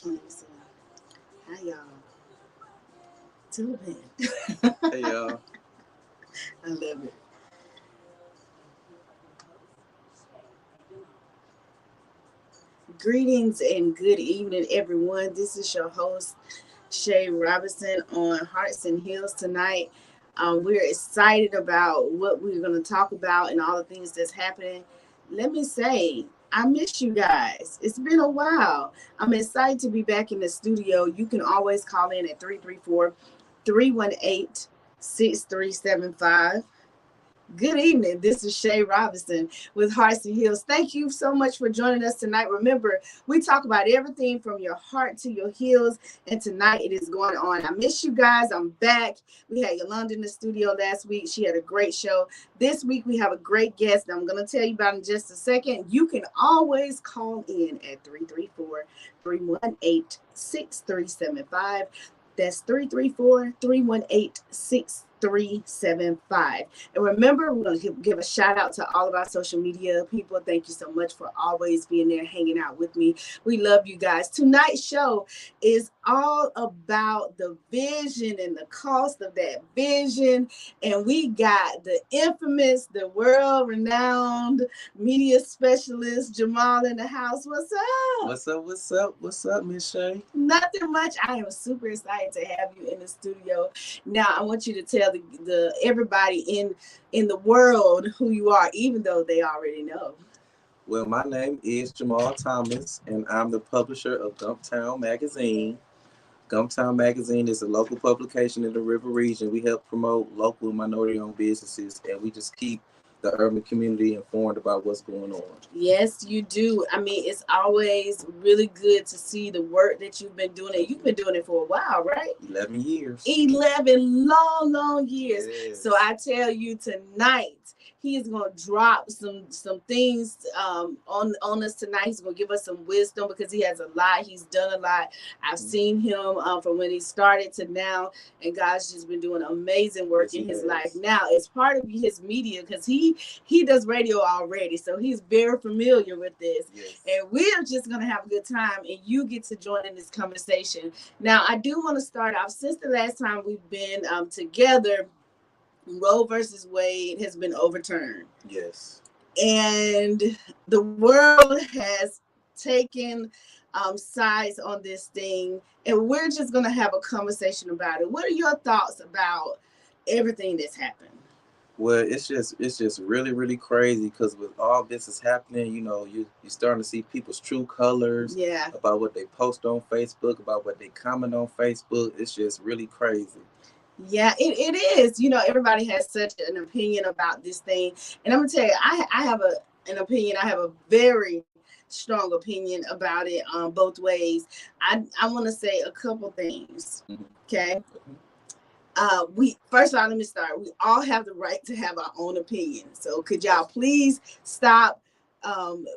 Can't even see. How y'all doing? Hey y'all. I love it. Greetings and good evening, everyone. This is your host, Shay Robinson, on Hearts and Hills tonight. We're excited about what we're going to talk about and all the things that's happening. Let me say, I miss you guys. It's been a while. I'm excited to be back in the studio. You can always call in at 334-318-6375. Good evening. This is Shay Robinson with Hearts and Hills. Thank you so much for joining us tonight. Remember, we talk about everything from your heart to your heels, and tonight it is going on. I miss you guys. I'm back. We had Yolanda in the studio last week. She had a great show. This week we have a great guest that I'm going to tell you about in just a second. You can always call in at 334-318-6375. That's 334-318-6375. And remember, we're going to give a shout out to all of our social media people. Thank you so much for always being there, hanging out with me. We love you guys. Tonight's show is all about the vision and the cost of that vision. And we got the infamous, the world-renowned media specialist, Jamal, in the house. What's up? What's up? What's up? What's up, Miss Shay? Nothing much. I am super excited to have you in the studio. Now, I want you to tell the everybody in the world who you are, even though they already know. Well, my name is Jamal Thomas, and I'm the publisher of Gumptown Magazine. Gumptown Magazine is a local publication in the River Region. We help promote local minority-owned businesses, and we just keep the urban community informed about what's going on. Yes, you do. I mean, it's always really good to see the work that you've been doing. And you've been doing it for a while, right? 11 years. 11 long years. Yes. So I tell you tonight, he is going to drop some things on us tonight. He's going to give us some wisdom because he has a lot. He's done a lot. I've seen him from when he started to now, and God's just been doing amazing work in his life. Now, it's part of his media because he does radio already, so he's very familiar with this. Yes. And we're just going to have a good time, and you get to join in this conversation. Now, I do want to start off, since the last time we've been together, Roe versus Wade has been overturned. Yes. And the world has taken sides on this thing, and we're just going to have a conversation about it. What are your thoughts about everything that's happened? Well, it's just really, really crazy because with all this is happening, you're starting to see people's true colors. Yeah. About what they post on Facebook, about what they comment on Facebook. It's just really crazy. Yeah, it is. Everybody has such an opinion about this thing. And I'm going to tell you, I have an opinion. I have a very strong opinion about it both ways. I want to say a couple things. Okay. First of all, let me start. We all have the right to have our own opinion. So could y'all please stop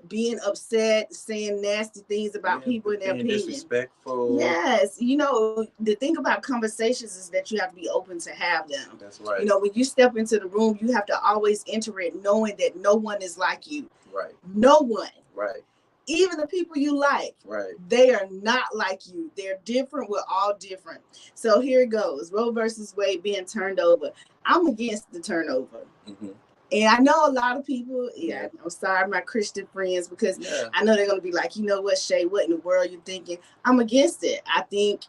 being upset, saying nasty things about people and their opinion. Disrespectful. Yes. The thing about conversations is that you have to be open to have them. That's right. When you step into the room, you have to always enter it knowing that no one is like you. Right. No one. Right. Even the people you like, right? They are not like you. They're different. We're all different. So here it goes. Roe versus Wade being turned over. I'm against the turnover. Mm-hmm. And I know a lot of people, I'm sorry, my Christian friends, because I know they're going to be like, you know what, Shay, what in the world you thinking? I'm against it. I think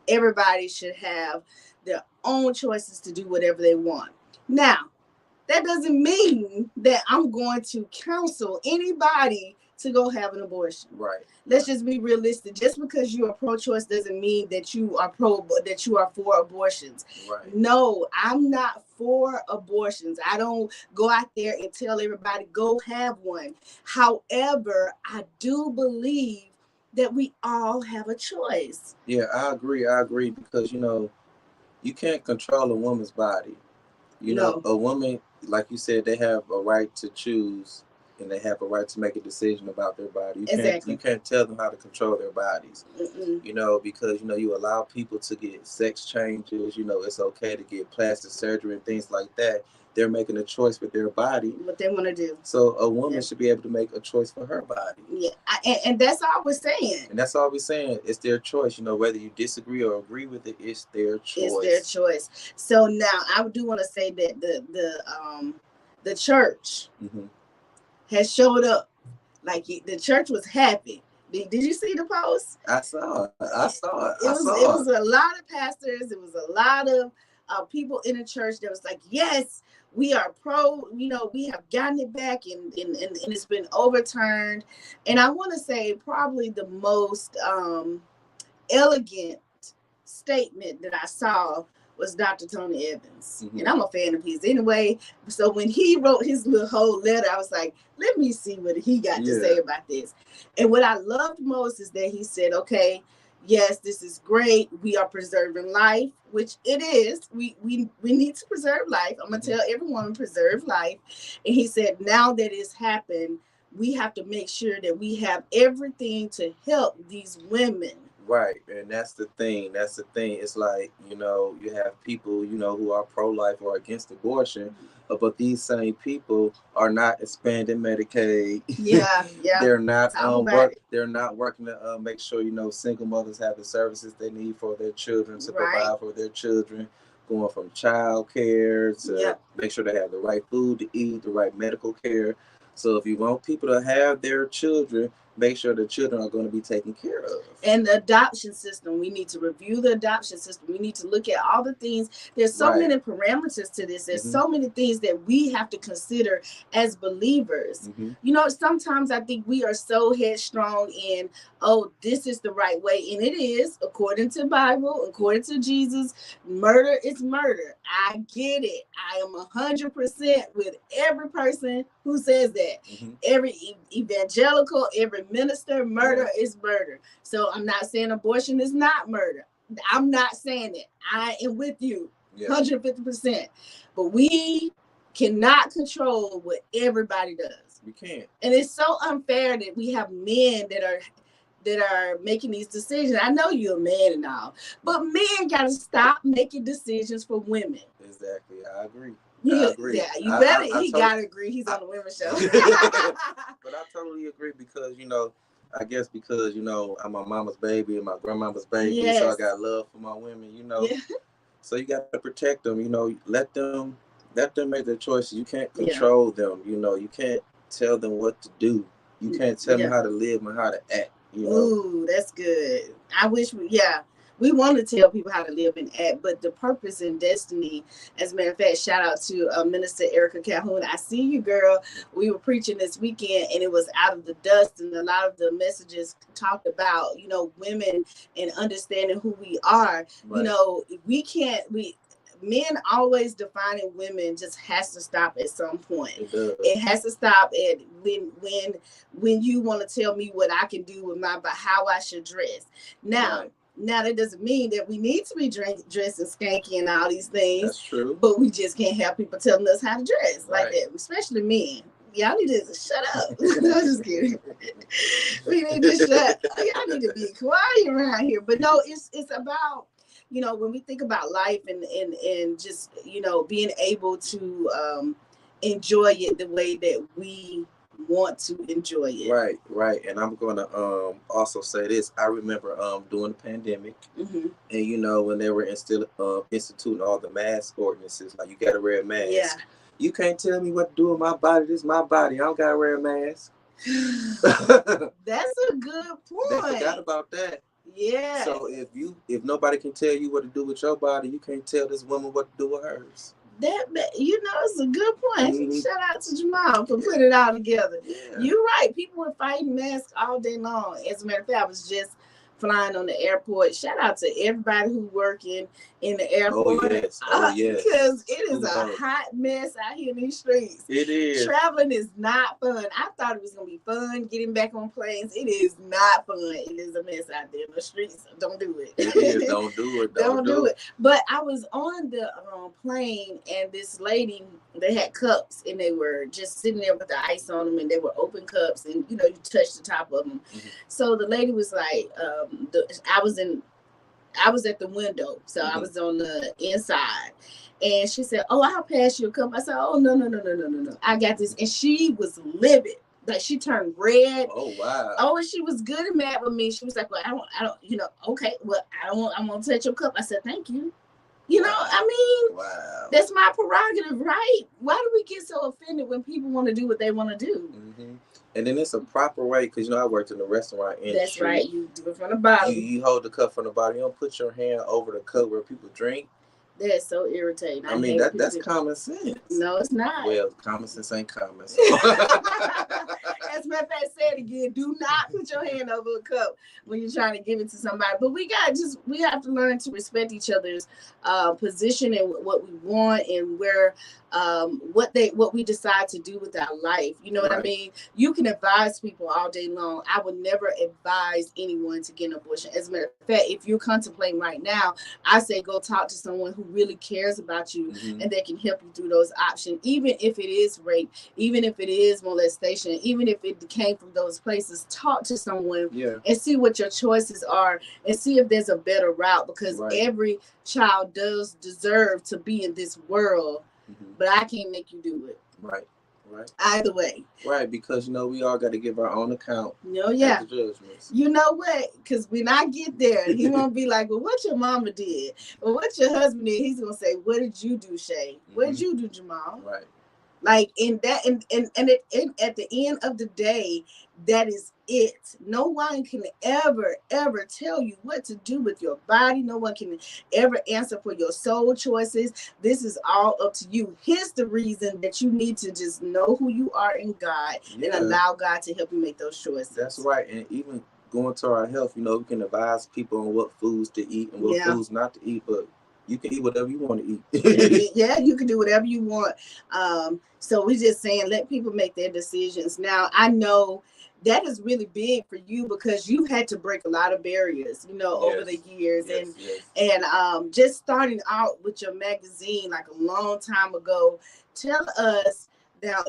everybody should have their own choices to do whatever they want. Now, that doesn't mean that I'm going to counsel anybody to go have an abortion. Right. Let's just be realistic. Just because you are pro-choice doesn't mean that you are for abortions. Right. No, I'm not for abortions. I don't go out there and tell everybody go have one. However, I do believe that we all have a choice. Yeah, I agree because you can't control a woman's body. A woman, like you said, they have a right to choose. And they have a right to make a decision about their body. You can't tell them how to control their bodies. Because you allow people to get sex changes. It's okay to get plastic surgery and things like that. they're making a choice with their body, what they want to do. So a woman should be able to make a choice for her body. Yeah, and that's all we're saying. And that's all we're saying. It's their choice. Whether you disagree or agree with it, it's their choice. It's their choice. So now I do want to say that the church has showed up. Like the church was happy. Did you see the post? I saw it. It was a lot of pastors. It was a lot of people in the church that was like, yes, we are pro, we have gotten it back and it's been overturned. And I want to say probably the most elegant statement that I saw was Dr. Tony Evans. And I'm a fan of his anyway. So when he wrote his little whole letter, I was like, let me see what he got to say about this. And what I loved most is that he said, okay, yes, this is great. We are preserving life, which it is. We need to preserve life. I'm going to tell everyone, preserve life. And he said, now that it's happened, we have to make sure that we have everything to help these women. Right. And that's the thing. It's like, you have people, who are pro-life or against abortion, but these same people are not expanding Medicaid. Yeah. They're not they're not working to make sure, single mothers have the services they need for their children, to provide for their children, going from child care to make sure they have the right food to eat, the right medical care. So if you want people to have their children, make sure the children are going to be taken care of. And the adoption system, we need to review the adoption system. We need to look at all the things. There's so many parameters to this. There's so many things that we have to consider as believers. Sometimes I think we are so headstrong in, this is the right way. And it is, according to the Bible, according to Jesus, murder is murder. I get it. I am 100% with every person who says that. Every evangelical, every minister, murder is murder. So I'm not saying abortion is not murder. I'm not saying it. I am with you 150%. But we cannot control what everybody does. We can't. And it's so unfair that we have men that are making these decisions. I know you're a man and all, but men got to stop making decisions for women. Exactly. I agree. Yeah, you better. He gotta agree. He's on the women's show. But I totally agree because I guess because I'm my mama's baby and my grandmama's baby, so I got love for my women. So you got to protect them. Let them make their choices. You can't control them. You can't tell them what to do. You can't tell them how to live and how to act. Ooh, that's good. I wish we want to tell people how to live and act, but the purpose and destiny, as a matter of fact, shout out to Minister Erica Calhoun. I see you, girl. We were preaching this weekend and it was out of the dust, and a lot of the messages talked about, women and understanding who we are. Right. Men always defining women just has to stop at some point. It has to stop at when you want to tell me what I can do with how I should dress. Now that doesn't mean that we need to be dressing skanky and all these things. That's true. But we just can't have people telling us how to dress like that, especially men. Y'all need to shut up. I'm just kidding. We need to y'all need to be quiet around here. But no, it's about, when we think about life and just, being able to enjoy it the way that we want to enjoy it. Right. And I'm going to also say this. I remember during the pandemic, and when they were instituting all the mask ordinances, like you got to wear a mask. Yeah. You can't tell me what to do with my body. This is my body. I don't got to wear a mask. That's a good point. They forgot about that. Yeah. So if nobody can tell you what to do with your body, you can't tell this woman what to do with hers. It's a good point. Shout out to Jamal for putting it all together. Yeah. You're right. People were fighting masks all day long. As a matter of fact, I was just flying on the airport. Shout out to everybody who working in the airport. Oh, yes. Because it is a hot mess out here in these streets. It is. Traveling is not fun. I thought it was going to be fun getting back on planes. It is not fun. It is a mess out there in the streets. Don't do it. It is. Don't do it. Don't do it. But I was on the plane, and this lady, they had cups, and they were just sitting there with the ice on them, and they were open cups, and you touch the top of them. So the lady was like, I was at the window, so I was on the inside. And she said, "Oh, I'll pass you a cup." I said, "Oh, no. I got this." And she was livid. Like, she turned red. Oh, wow. Oh, and she was good and mad with me. She was like, "Well, I don't, okay, well, I'm going to touch your cup." I said, "Thank you." I mean, wow. That's my prerogative, right? Why do we get so offended when people want to do what they want to do? Mm-hmm. And then it's a proper way, because, I worked in the restaurant industry. That's right. You do it from the bottom. You hold the cup from the bottom. You don't put your hand over the cup where people drink. That's so irritating. I mean, that's common sense. No, it's not. Well, common sense ain't common. So. As my dad said again, do not put your hand over a cup when you're trying to give it to somebody. But we have to learn to respect each other's position and what we want, and where what we decide to do with our life. You know what I mean? You can advise people all day long. I would never advise anyone to get an abortion. As a matter of fact, if you're contemplating right now, I say go talk to someone who really cares about you, and they can help you through those options. Even if it is rape, even if it is molestation, even if it came from those places, talk to someone and see what your choices are, and see if there's a better route, because every child does deserve to be in this world. But I can't make you do it. Right. Either way. Right, because we all got to give our own account. Yeah. At the judgments. You know what? Because when I get there, he won't be like, "Well, what your mama did? Or what your husband did?" He's gonna say, "What did you do, Shay? What did you do, Jamal?" Right. Like, in that, and at the end of the day, that is it. No one can ever tell you what to do with your body. No one can ever answer for your soul choices. This is all up to you. Here's the reason that you need to just know who you are in God, and allow God to help you make those choices. That's right. And even going to our health, we can advise people on what foods to eat and what foods not to eat, but you can eat whatever you want to eat. Yeah, you can do whatever you want. So we're just saying, let people make their decisions. Now, I know that is really big for you, because you had to break a lot of barriers, over the years. And just starting out with your magazine like a long time ago. Tell us.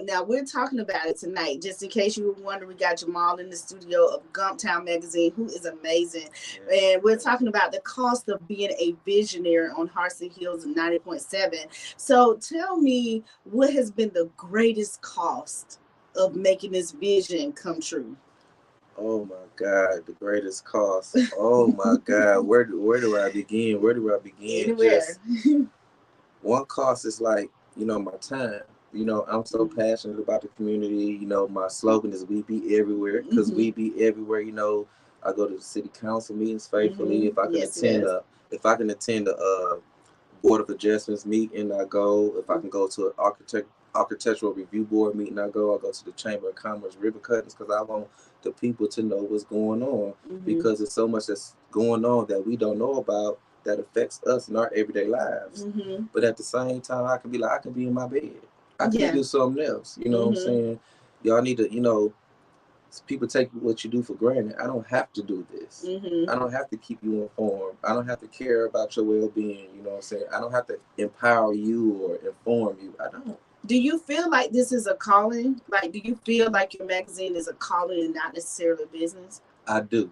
Now we're talking about it tonight. Just in case you were wondering, we got Jamal in the studio of Gumptown Magazine, who is amazing. And we're talking about the cost of being a visionary on Hearts and Hills 90.7. So tell me, what has been the greatest cost of making this vision come true? Oh my God, the greatest cost. Oh my God, where do I begin? Anywhere. One cost is like, my time. I'm so passionate about the community. My slogan is "We be everywhere," because we be everywhere. I go to the city council meetings faithfully. If I can attend a board of adjustments meeting, I go. If I can go to an architectural review board meeting, I go to the Chamber of Commerce ribbon cuttings, because I want the people to know what's going on, because there's so much that's going on that we don't know about, that affects us in our everyday lives. But at the same time, I can be in my bed. I can do something else. You know what I'm saying? Y'all need to, people take what you do for granted. I don't have to do this. I don't have to keep you informed. I don't have to care about your well-being. You know what I'm saying? I don't have to empower you or inform you. I don't. Do you feel like this is a calling? Like, do you feel like your magazine is a calling and not necessarily a business? I do,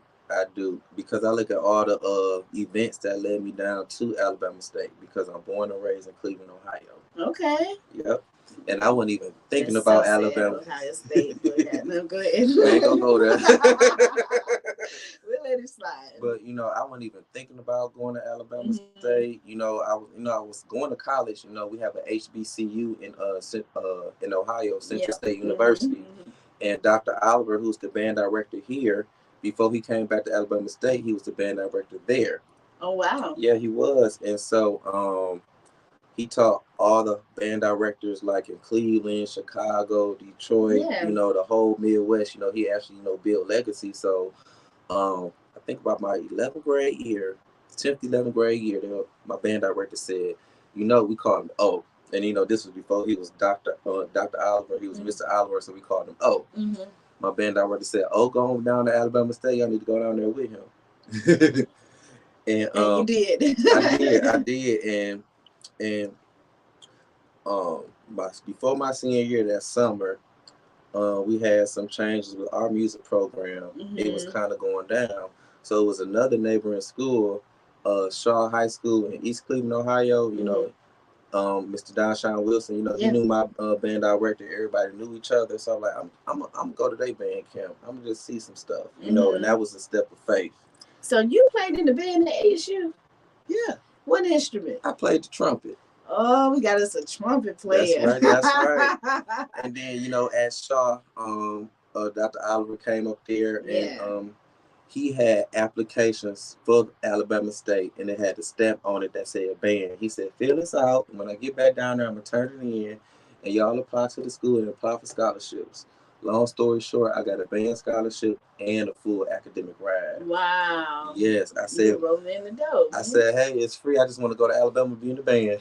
because I look at all the events that led me down to Alabama State, because I'm born and raised in Cleveland, Ohio. Okay. Yep. And I wasn't even thinking about Alabama. Ohio State. No, go ahead. I ain't gonna go there. We'll let it slide. But I wasn't even thinking about going to Alabama State. I was going to college. We have an HBCU in Ohio, Central State University, and Dr. Oliver, who's the band director here, before he came back to Alabama State, he was the band director there. Oh wow! Yeah, he was, and so he taught all the band directors like in Cleveland, Chicago, Detroit, the whole Midwest. He actually, built legacy. So I think about my 11th grade year, 10th, 11th grade year, my band director said, we called him O. And, this was before he was Dr. Oliver. He was Mr. Oliver, so we called him O. My band director said, "Oh, going down to Alabama State, y'all need to go down there with him." And you did. I did. And before my senior year that summer, we had some changes with our music program. It was kind of going down. So it was another neighboring school Shaw High School in East Cleveland, Ohio. You know, Mr. Don Wilson, you know, he knew my band director. Everybody knew each other. So I'm like, I'm gonna go to their band camp. I'm gonna just see some stuff, you know, and that was a step of faith. So you played in the band at ASU? Yeah. What instrument? I played the trumpet. Oh, we got us a trumpet player. That's right. And then, you know, at Shaw, Dr. Oliver came up there and he had applications for Alabama State, and it had the stamp on it that said band. He said, fill this out, and when I get back down there, I'm going to turn it in, and y'all apply to the school and apply for scholarships. Long story short, I got a band scholarship and a full academic ride. Wow. Yes, I said, rolling in the dough. I said, hey, it's free. I just want to go to Alabama and be in the band.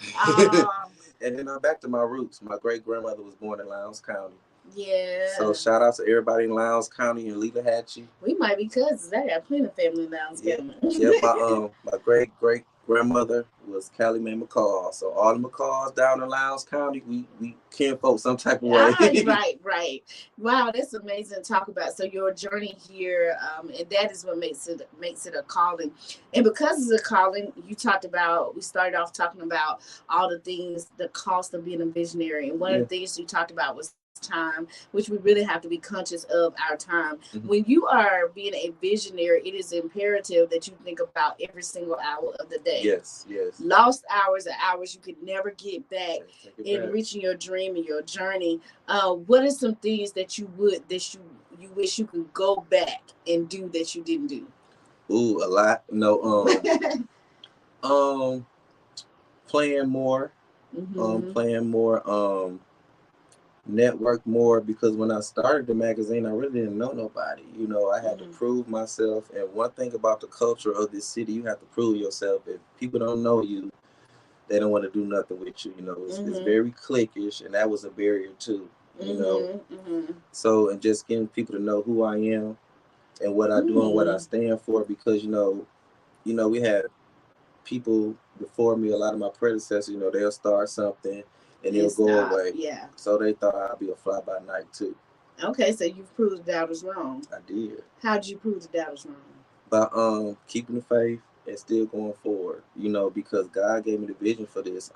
And then I'm back to my roots. My great-grandmother was born in Lowndes County. Yeah. So shout out to everybody in Lowndes County and Leaderhatchee. We might be cousins. I got plenty of family in Lowndes County. Yeah, my great-great-grandmother was Callie Mae McCall. So all the McCalls down in Lowndes County, we kinfolk some type of way. Right. Wow, that's amazing to talk about. So your journey here, and that is what makes it a calling. And because it's a calling, we started off talking about all the things, the cost of being a visionary. And one of the things you talked about was time, which we really have to be conscious of our time. When you are being a visionary, it is imperative that you think about every single hour of the day. Yes. Lost hours are hours you could never get back in reaching your dream and your journey. What are some things that you wish you could go back and do that you didn't do? Ooh, a lot. No, playing more, network more, because when I started the magazine, I really didn't know nobody. You know, I had to prove myself. And one thing about the culture of this city, you have to prove yourself. If people don't know you, they don't want to do nothing with you. You know, it's very cliquish, and that was a barrier too. You know, so, and just getting people to know who I am and what I do and what I stand for, because you know, we had people before me, a lot of my predecessors. You know, they'll start something and it'll go away. Yeah. So they thought I'd be a fly by night too. Okay, so you've proved the doubters wrong. I did. How'd you prove the doubters wrong? By keeping the faith and still going forward. You know, because God gave me the vision for this.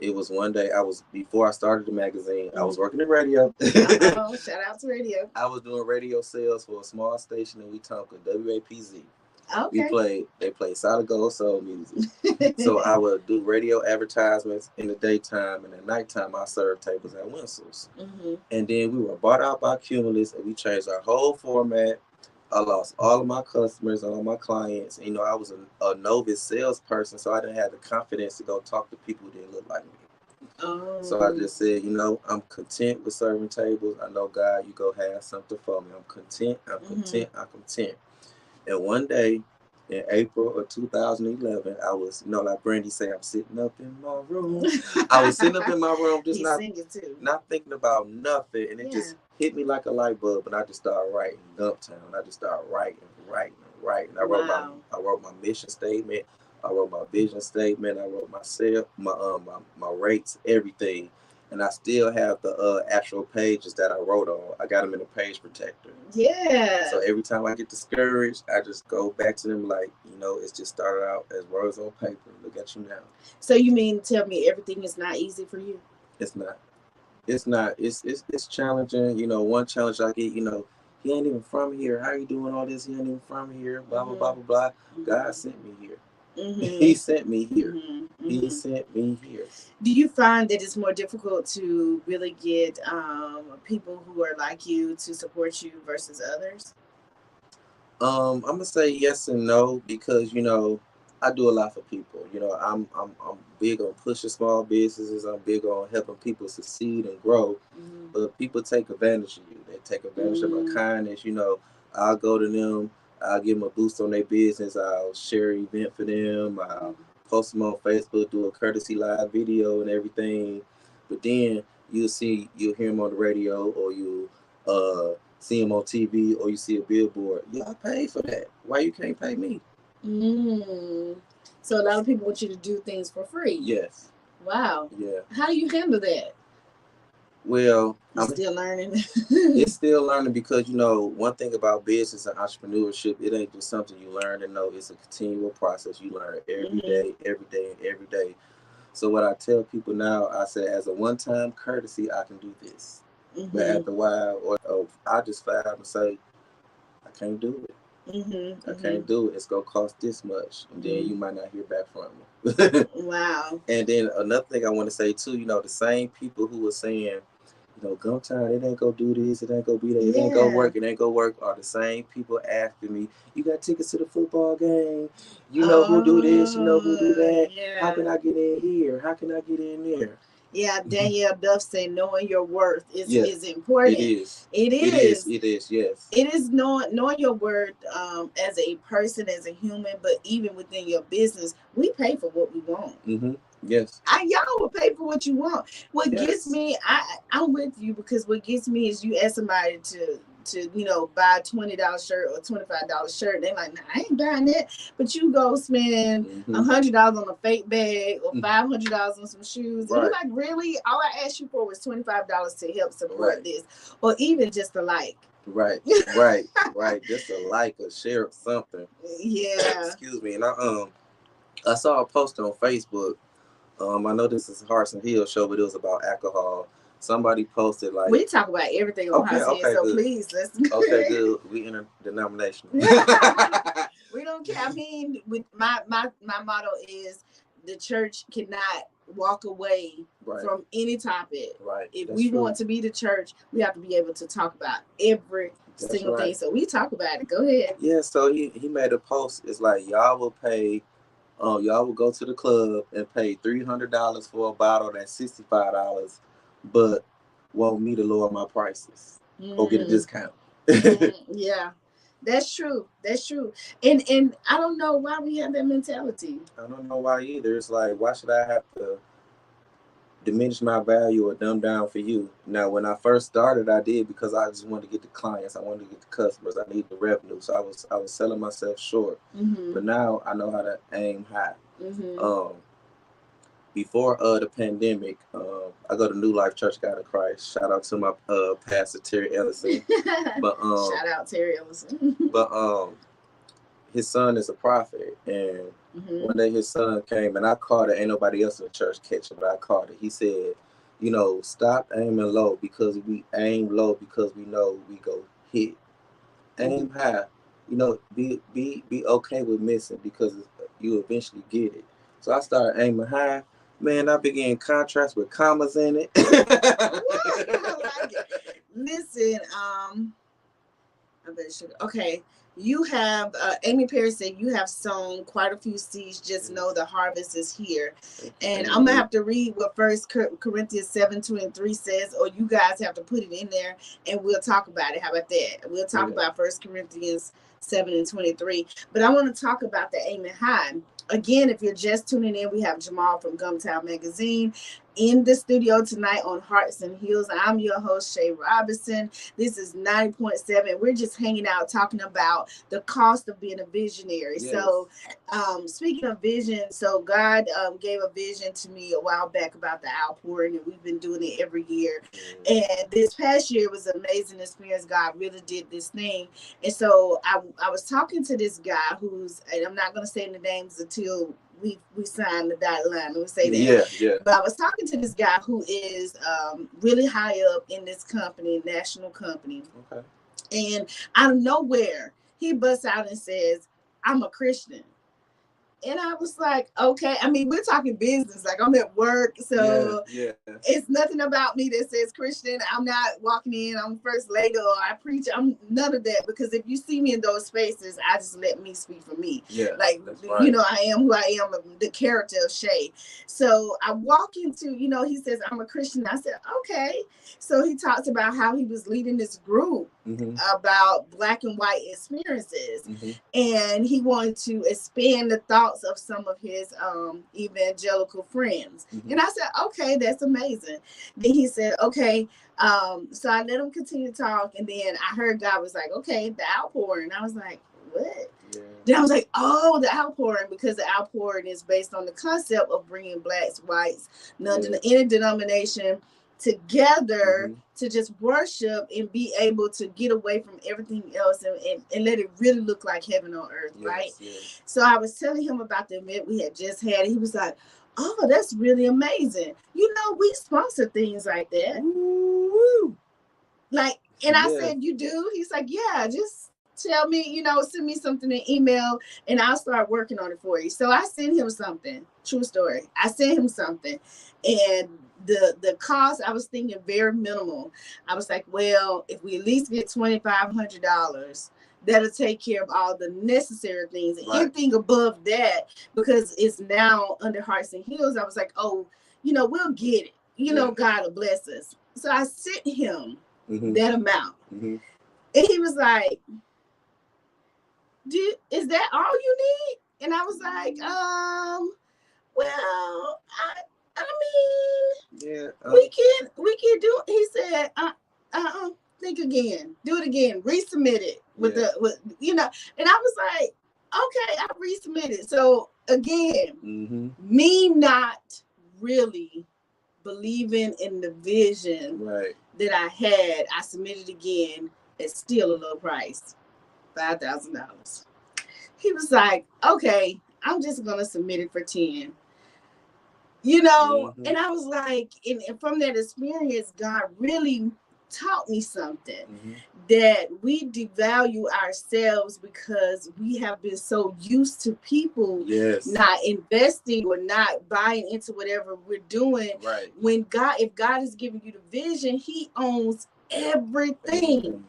It was one day before I started the magazine, I was working in radio. Shout out to radio. I was doing radio sales for a small station in Wetumpka, WAPZ. Okay. They played solid gold soul music. So I would do radio advertisements in the daytime, and at nighttime I served tables at Winsel's. And then we were bought out by Cumulus, and we changed our whole format. I lost all of my customers, all my clients. And, you know, I was a novice salesperson, so I didn't have the confidence to go talk to people who didn't look like me. So I just said, you know, I'm content with serving tables. I know, God, you go have something for me. I'm content. And one day in April of 2011, I was, you know, like Brandy say, I'm sitting up in my room. I was sitting up in my room, just not thinking about nothing. And it just hit me like a light bulb. And I just started writing Dumptown. I just started writing. I wrote my mission statement. I wrote my vision statement. I wrote my rates, everything. And I still have the actual pages that I wrote on. I got them in a page protector. Yeah. So every time I get discouraged, I just go back to them like, you know, it's just started out as words on paper. Look at you now. So you mean tell me everything is not easy for you? It's not. It's challenging. You know, one challenge I get, you know, he ain't even from here. How you doing all this? He ain't even from here. Blah, blah, blah, blah, blah. God sent me here. He sent me here. He sent me here. Do you find that it's more difficult to really get people who are like you to support you versus others? I'm gonna say yes and no, because you know I do a lot for people. You know, I'm big on pushing small businesses. I'm big on helping people succeed and grow. But people take advantage of you. They take advantage of my kindness. You know, I'll go to them. I'll give them a boost on their business. I'll share an event for them. I'll post them on Facebook, do a courtesy live video and everything. But then you'll hear them on the radio, or you'll see them on TV, or you see a billboard. Y'all pay for that. Why you can't pay me? So a lot of people want you to do things for free. Yes. Wow. Yeah. How do you handle that? Well, I'm still learning. It's still learning because, one thing about business and entrepreneurship, it ain't just something you learn and know. It's a continual process. You learn every day, every day, and every day. So what I tell people now, I say, as a one-time courtesy, I can do this. But after a while, I just flat out and say, I can't do it. I can't do it. It's gonna cost this much, and then you might not hear back from me. Wow. And then another thing I want to say too, the same people who were saying, Gumtown, it ain't gonna do this, it ain't gonna be that, it ain't gonna work, are the same people asking me, you got tickets to the football game? You know who do this, you know who do that? Yeah. How can I get in here? How can I get in there? Yeah, Danielle Duff said knowing your worth is important. It is. It is. It is, yes. It is knowing your worth as a person, as a human, but even within your business, we pay for what we want. Yes. Y'all will pay for what you want. What gets me, I'm with you, because what gets me is you ask somebody to buy a $20 shirt or $25 shirt. They're like, nah, I ain't buying that. But you go spend $100 on a fake bag or $500 on some shoes. And you're like, really? All I asked you for was $25 to help support this, or even just a like. Right. Just a like or share or something. Yeah. Excuse me. And I saw a post on Facebook. I know this is Hearts and Hills show, but it was about alcohol. Somebody posted like, we talk about everything on Hearts and Hills, so good. Please let's go. Okay, good. We interdenominational. We don't care. I mean, with my motto is the church cannot walk away from any topic. Right. If we want to be the church, we have to be able to talk about every single thing. So we talk about it. Go ahead. Yeah. So he made a post. It's like, y'all will pay. Y'all will go to the club and pay $300 for a bottle that's $65, but want me to lower my prices or get a discount. Yeah, that's true. And I don't know why we have that mentality. I don't know why either. It's like, why should I have to diminish my value or dumb down for you? Now, when I first started, I did because I just wanted to get the clients. I wanted to get the customers. I need the revenue. So I was selling myself short. But now I know how to aim high. Before the pandemic, I go to New Life Church God of Christ. Shout out to my pastor Terry Ellison. But shout out Terry Ellison. But his son is a prophet, and one day his son came, and I caught it. Ain't nobody else in the church catching, but I caught it. He said, stop aiming low, because we aim low because we know we go hit. Aim high. Be okay with missing, because you eventually get it. So I started aiming high. Man, I began contracts with commas in it. I like it. Listen, I bet sugar. Okay. You have, Amy Perry said, you have sown quite a few seeds. Just know the harvest is here. And I'm going to have to read what 1 Corinthians 7:23 says, or you guys have to put it in there and we'll talk about it. How about that? We'll talk about 1 Corinthians 7:23. But I want to talk about the aiming high. Again, if you're just tuning in, we have Jamal from Gumtown Magazine in the studio tonight on Hearts and Hills. I'm your host, Shay Robinson. This is 90.7. We're just hanging out talking about the cost of being a visionary. Yes. So speaking of vision, so God gave a vision to me a while back about the outpouring, and we've been doing it every year. And this past year was an amazing experience. God really did this thing. And so I was talking to this guy who's, and I'm not going to say the names until we signed the dotted line. Let me say that. Yeah. But I was talking to this guy who is really high up in this company, national company. Okay. And out of nowhere, he busts out and says, I'm a Christian. And I was like, okay. I mean, we're talking business. Like, I'm at work. So it's nothing about me that says Christian. I'm not walking in, I'm first lady, or I preach. I'm none of that. Because if you see me in those spaces, I just let me speak for me. Yeah, like, right. I am who I am, the character of Shay. So I walk into, he says, I'm a Christian. I said, okay. So he talks about how he was leading this group about Black and white experiences. And he wanted to expand the thoughts of some of his evangelical friends. And I said, okay, that's amazing. Then he said, okay, so I let him continue to talk, and then I heard God was like, okay, the outpouring. I was like, what? Yeah. Then I was like, oh, the outpouring, because the outpouring is based on the concept of bringing Blacks, whites, any denomination, together to just worship and be able to get away from everything else and let it really look like heaven on earth, right? Yes. So I was telling him about the event we had just had. He was like, oh, that's really amazing. You know, we sponsor things like that. Woo-woo. Like, and I said, you do? He's like, yeah, just tell me, you know, send me something in email and I'll start working on it for you. So I sent him something. True story. I sent him something. And the cost, I was thinking very minimal. I was like, well, if we at least get $2,500, that'll take care of all the necessary things. And anything above that, because it's now under Hearts and Hills, I was like, oh, you know, we'll get it. You know, God will bless us. So I sent him that amount. And he was like, is that all you need? And I was like, well, I mean, we can do it. He said, think again, do it again, resubmit it with you know. And I was like, okay, I resubmitted. So again, me not really believing in the vision that I had, I submitted again at still a low price, $5,000. He was like, okay, I'm just gonna submit it for 10. You know, and I was like, and from that experience, God really taught me something, that we devalue ourselves because we have been so used to people not investing or not buying into whatever we're doing. When if God is giving you the vision, he owns everything.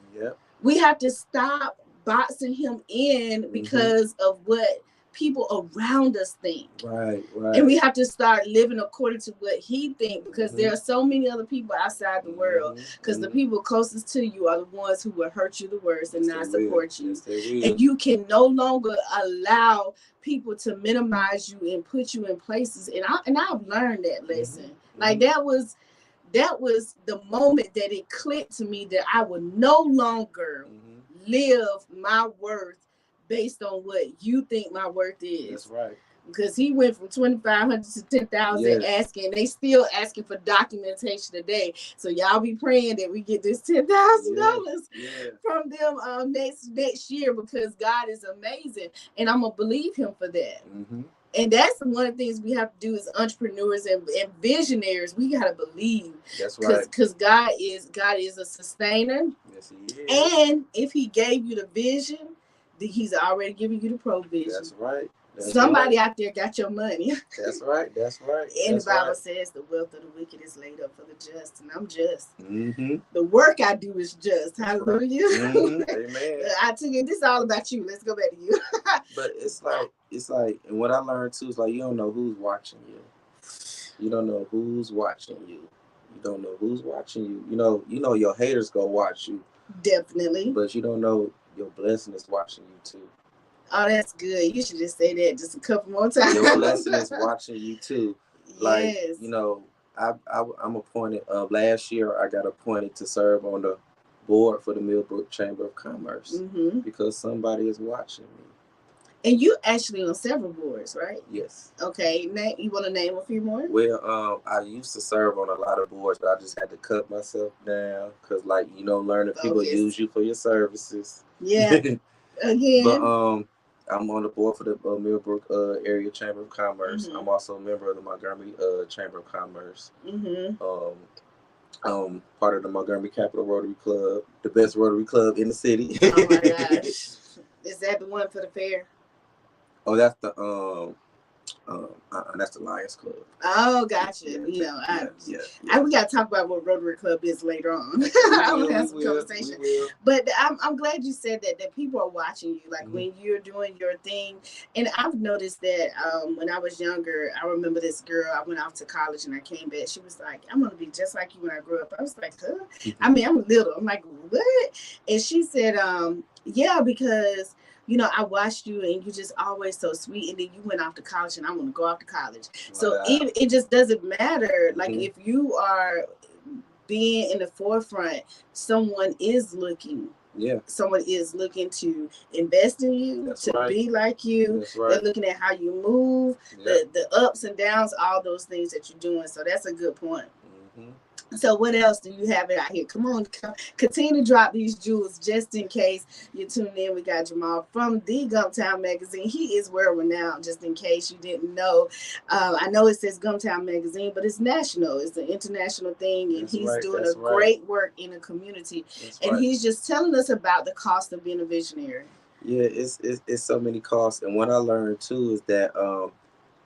We have to stop boxing him in because of what people around us think. And we have to start living according to what he thinks, because there are so many other people outside the world, because the people closest to you are the ones who will hurt you the worst and not support you. And you can no longer allow people to minimize you and put you in places. And I've learned that lesson. Like that was the moment that it clicked to me that I would no longer live my worth based on what you think my worth is. That's right. Because he went from 2,500 to 10,000 asking. They still asking for documentation today. So y'all be praying that we get this $10,000 from them next year, because God is amazing, and I'm gonna believe him for that. And that's one of the things we have to do as entrepreneurs and visionaries. We gotta believe. That's right. Because God is a sustainer. Yes, he is. And if he gave you the vision, he's already giving you the provision. That's right. Somebody out there got your money. That's right. And the Bible says the wealth of the wicked is laid up for the just, and I'm just. The work I do is just. Hallelujah. Amen. I tell you, this is all about you. Let's go back to you. But it's like, and what I learned too is like, you don't know who's watching you. You don't know who's watching you. You don't know who's watching you. You know your haters go watch you. Definitely. But you don't know your blessing is watching you too. Oh, that's good. You should just say that just a couple more times. Your blessing is watching you too. Like, I'm appointed. Last year, I got appointed to serve on the board for the Millbrook Chamber of Commerce because somebody is watching me. And you actually on several boards, right? Yes. Okay. You want to name a few more? Well, I used to serve on a lot of boards, but I just had to cut myself down because, learning people use you for your services. Yeah. Again. But I'm on the board for the Millbrook Area Chamber of Commerce. I'm also a member of the Montgomery Chamber of Commerce. Part of the Montgomery Capital Rotary Club, the best Rotary Club in the city. Oh my gosh. Is that the one for the fair? Oh, that's the that's the Lions Club. Oh, gotcha. We got to talk about what Rotary Club is later on. We'll have some conversation. But I'm glad you said that people are watching you, like when you're doing your thing. And I've noticed that when I was younger, I remember this girl. I went off to college and I came back. She was like, "I'm gonna be just like you when I grow up." I was like, "Huh?" I mean, I'm little. I'm like, "What?" And she said, "Yeah, because." I watched you and you just always so sweet. And then you went off to college and I want to go off to college. So it just doesn't matter. Like if you are being in the forefront, someone is looking. Yeah. Someone is looking to invest in you, be like you. They're looking at how you move, the ups and downs, all those things that you're doing. So that's a good point. So what else do you have it out here? Come on, continue to drop these jewels just in case you tune in. We got Jamal from the Gumtown Magazine. He is world renowned, just in case you didn't know. I know it says Gumtown Magazine, but it's national. It's an international thing, and he's doing a great work in the community. And he's just telling us about the cost of being a visionary. Yeah, it's so many costs. And what I learned too is that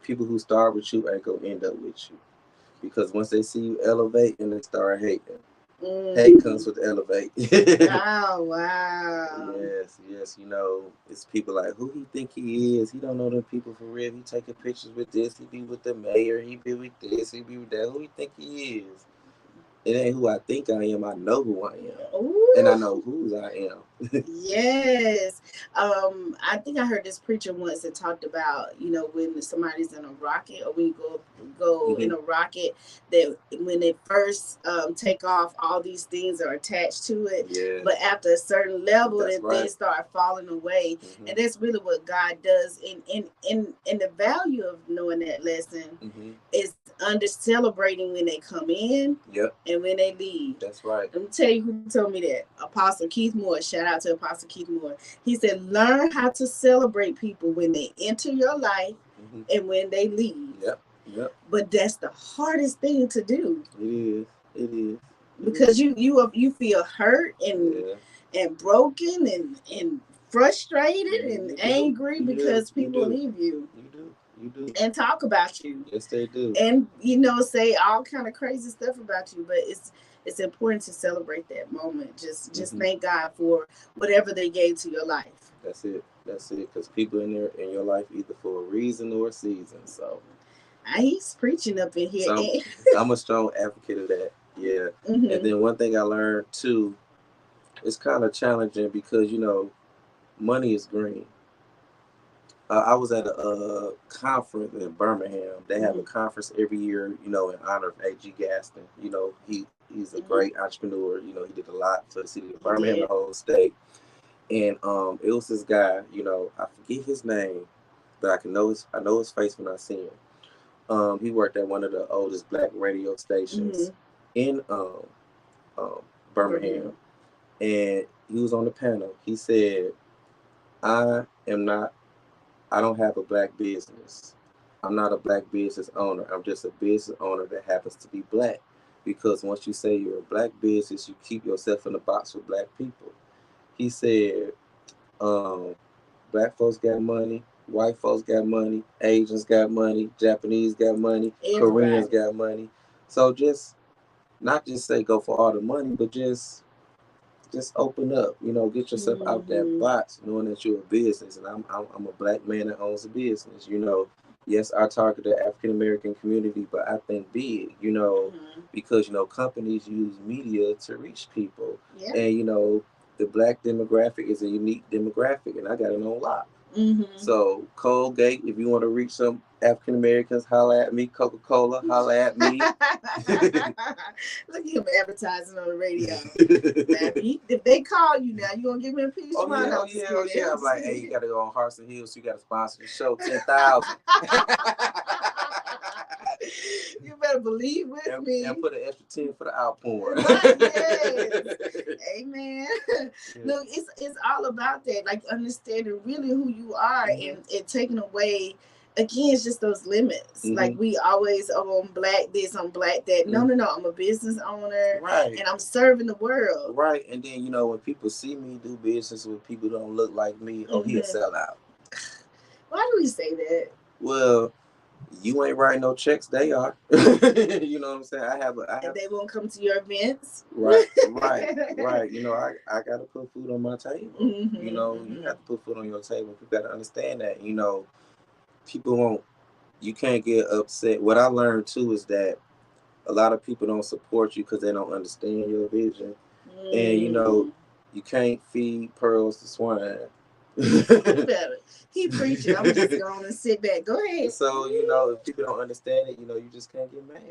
people who start with you ain't gonna end up with you. Because once they see you elevate and they start hating. Hate comes with elevate. Oh, wow. Yes. You know, it's people like, who he think he is? He don't know them people for real. He taking pictures with this. He be with the mayor. He be with this. He be with that. Who he think he is? It ain't who I think I am. I know who I am. Ooh. And I know whose I am. Yes. I think I heard this preacher once that talked about, you know, when somebody's in a rocket, or when you go in a rocket, that when they first take off, all these things are attached to it. Yeah. But after a certain level, things start falling away. And that's really what God does. In the value of knowing that lesson is under celebrating when they come in and when they leave. That's right. Let me tell you who told me that. Apostle Keith Moore. Shout out to Apostle Keith Moore. He said, learn how to celebrate people when they enter your life and when they leave. Yep. But that's the hardest thing to do. It is. Because you feel hurt and broken and frustrated and angry because people leave you. You do. And talk about you. Yes, they do. And, you know, say all kind of crazy stuff about you. But it's important to celebrate that moment. Just thank God for whatever they gave to your life. That's it. Because people in your life either for a reason or a season. So he's preaching up in here. So I'm a strong advocate of that. Yeah. And then one thing I learned too, it's kind of challenging because, you know, money is green. I was at a conference in Birmingham. They have a conference every year, you know, in honor of A.G. Gaston. You know, he's a great entrepreneur. You know, he did a lot for the city of Birmingham, the whole state. And it was this guy, you know, I forget his name, but I know his face when I see him. He worked at one of the oldest black radio stations in Birmingham. And he was on the panel. He said, I don't have a black business. I'm not a black business owner. I'm just a business owner that happens to be black. Because once you say you're a black business, you keep yourself in a box with black people. He said, black folks got money, white folks got money, Asians got money, Japanese got money, Koreans got money. So just not just say go for all the money, but just open up, you know, get yourself out that box, knowing that you're a business. And I'm a black man that owns a business, you know. Yes, I target the African American community, but I think big, you know, because, you know, companies use media to reach people. And, you know, the black demographic is a unique demographic, and I got it on lock. So Colgate, if you want to reach some African Americans, holla at me. Coca-Cola, holla at me. Look at him advertising on the radio. If they call you now, you gonna give me a piece? Oh yeah. I'm like, hey, you gotta go on Harson Hills. You gotta sponsor the show, 10,000. You better believe with me. And put an extra 10 for the outpour. Yes. Amen. Look, it's all about that, like understanding really who you are and taking away. Again, it's just those limits. Like we always on black this, on black that. No. I'm a business owner. Right. And I'm serving the world. Right. And then, you know, when people see me do business with people who don't look like me, he a sellout. Why do we say that? Well, you ain't writing no checks, they are. You know what I'm saying? I have and they won't come to your events. Right. You know, I gotta put food on my table. You know, you have to put food on your table. You gotta understand that, you know. You can't get upset. What I learned too is that a lot of people don't support you because they don't understand your vision. And you know, you can't feed pearls to swine. He preaching. I'm just going to sit back. Go ahead. So, you know, if people don't understand it, you know, you just can't get mad.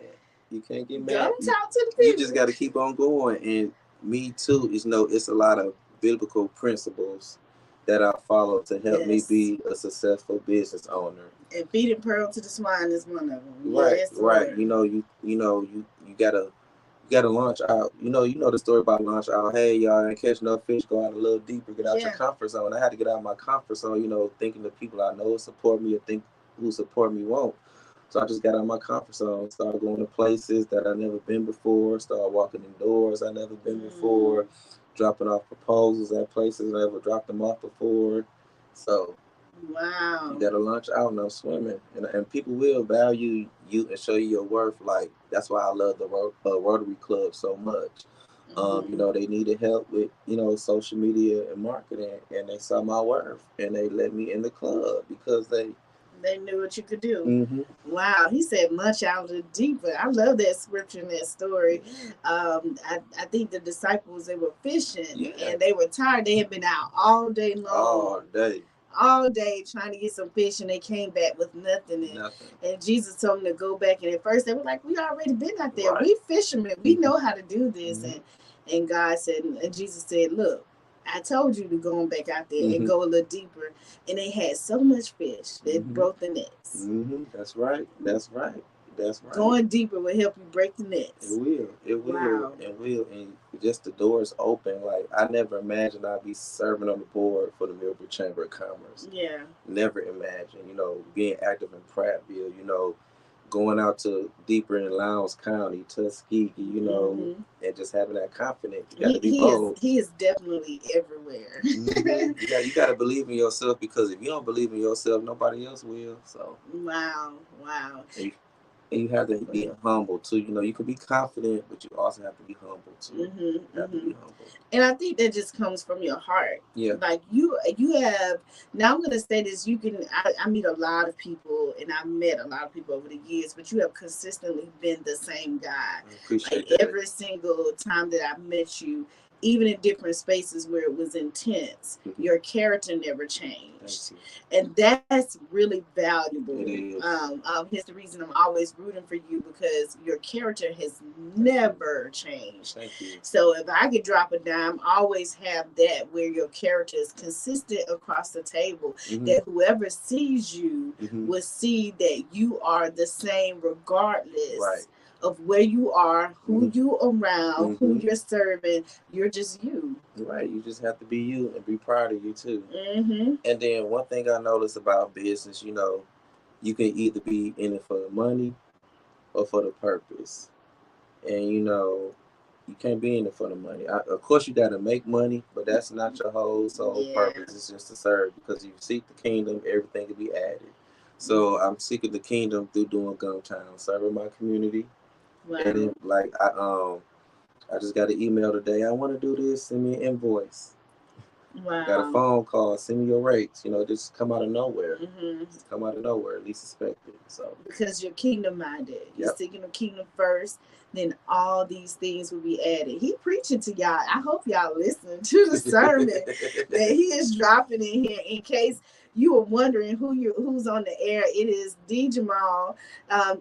You can't get mad. Don't talk to the people. You just got to keep on going. And me too, is, you know, it's a lot of biblical principles that I follow to help me be a successful business owner. And feeding pearl to the swine is one of them. Right. You know, you gotta got to launch out. You know the story about launch out. Hey, y'all ain't catch no fish. Go out a little deeper. Get out your comfort zone. I had to get out of my comfort zone. Thinking the people I know support me or think who support me won't. So I just got out of my comfort zone. Started going to places that I never been before. Started walking in doors I never been before. Dropping off proposals at places I never dropped them off before. So. Wow. You gotta launch out and I'm swimming. And people will value you and show you your worth. Like, that's why I love the Rotary Club so much. They needed help with, social media and marketing, and they saw my worth and they let me in the club because they knew what you could do. Mm-hmm. Wow, he said much out the deeper. I love that scripture and that story. I think the disciples, they were fishing and they were tired. They had been out all day long. All day trying to get some fish, and they came back with nothing. And Jesus told them to go back. And at first they were like, we already been out there. Right. We fishermen. We know how to do this. And God said, and Jesus said, look, I told you to go on back out there and go a little deeper. And they had so much fish they broke the nets. That's right. Going deeper will help you break the nets. It will. Wow. It will. And just the doors open. Like, I never imagined I'd be serving on the board for the Millbrook Chamber of Commerce. Yeah. Never imagined, being active in Prattville, going out to deeper in Lowndes County, Tuskegee, and just having that confidence. You got to be bold. He is definitely everywhere. You got to believe in yourself, because if you don't believe in yourself, nobody else will. So. Wow. And you have to be humble too. You can be confident, but you also have to be humble too. You have to be humble. And I think that just comes from your heart. Yeah. Like you have. Now I'm gonna say this. I meet a lot of people, and I've met a lot of people over the years. But you have consistently been the same guy. I appreciate that. Every single time that I met you, even in different spaces where it was intense, your character never changed. And that's really valuable. It is. Here's the reason I'm always rooting for you, because your character has never changed. Thank you. So if I could drop a dime, always have that where your character is consistent across the table, that whoever sees you will see that you are the same regardless of where you are, who you around, who you're serving. You're just you. Right. You just have to be you and be proud of you too. And then one thing I noticed about business, you can either be in it for the money or for the purpose. And you can't be in it for the money. Of course you got to make money, but that's not your whole sole purpose. It's just to serve, because if you seek the kingdom, everything will be added. So I'm seeking the kingdom through doing Gumtown, serving my community. Wow. And then, like, I just got an email today. I want to do this. Send me an invoice. Wow. Got a phone call. Send me your rates. Just come out of nowhere. Just come out of nowhere, least expected. So because you're kingdom minded, you're seeking the kingdom first. Then all these things will be added. He preaching to y'all. I hope y'all listen to the sermon that he is dropping in here. In case you were wondering who's on the air, it is D. Jamal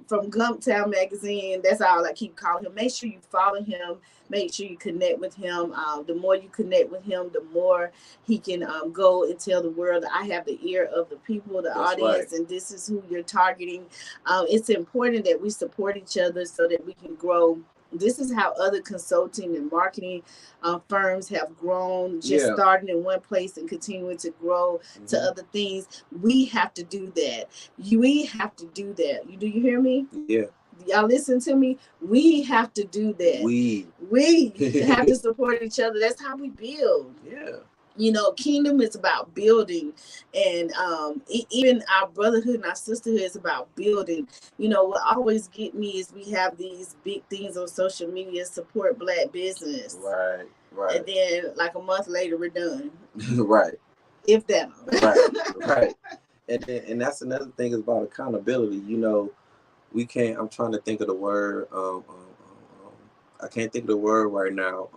from Gumtown Magazine. That's all I keep calling him. Make sure you follow him. Make sure you connect with him. The more you connect with him, the more he can go and tell the world that I have the ear of the people, the audience, and this is who you're targeting. It's important that we support each other so that we can grow. This is how other consulting and marketing firms have grown, just starting in one place and continuing to grow to other things. We have to do that. We have to do that. Do you hear me? Yeah. Y'all listen to me. We have to do that. We have to support each other. That's how we build. Yeah. Kingdom is about building, and even our brotherhood and our sisterhood is about building. What always get me is we have these big things on social media, support Black business. Right. And then like a month later, we're done. Right. If that. Right. And that's another thing, is about accountability. We can't. I'm trying to think of the word. I can't think of the word right now.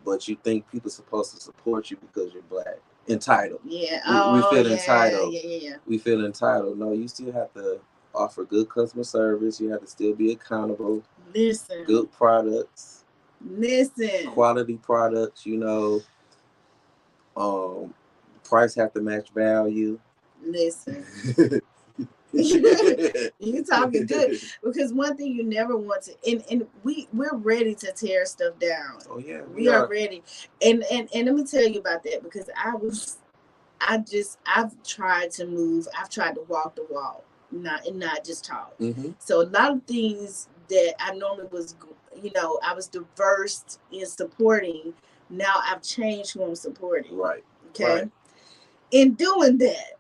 But you think people are supposed to support you because you're Black? Entitled. Yeah. We feel entitled. Yeah. We feel entitled. No, you still have to offer good customer service. You have to still be accountable. Listen. Good products. Listen. Quality products. Price have to match value. Listen. You talking good, because one thing you never want to, and we're ready to tear stuff down. Oh yeah, we are ready. And let me tell you about that, because I've tried to move. I've tried to walk the walk, not just talk. So a lot of things that I normally was, I was diverse in supporting. Now I've changed who I'm supporting. Right. Okay. Right. In doing that,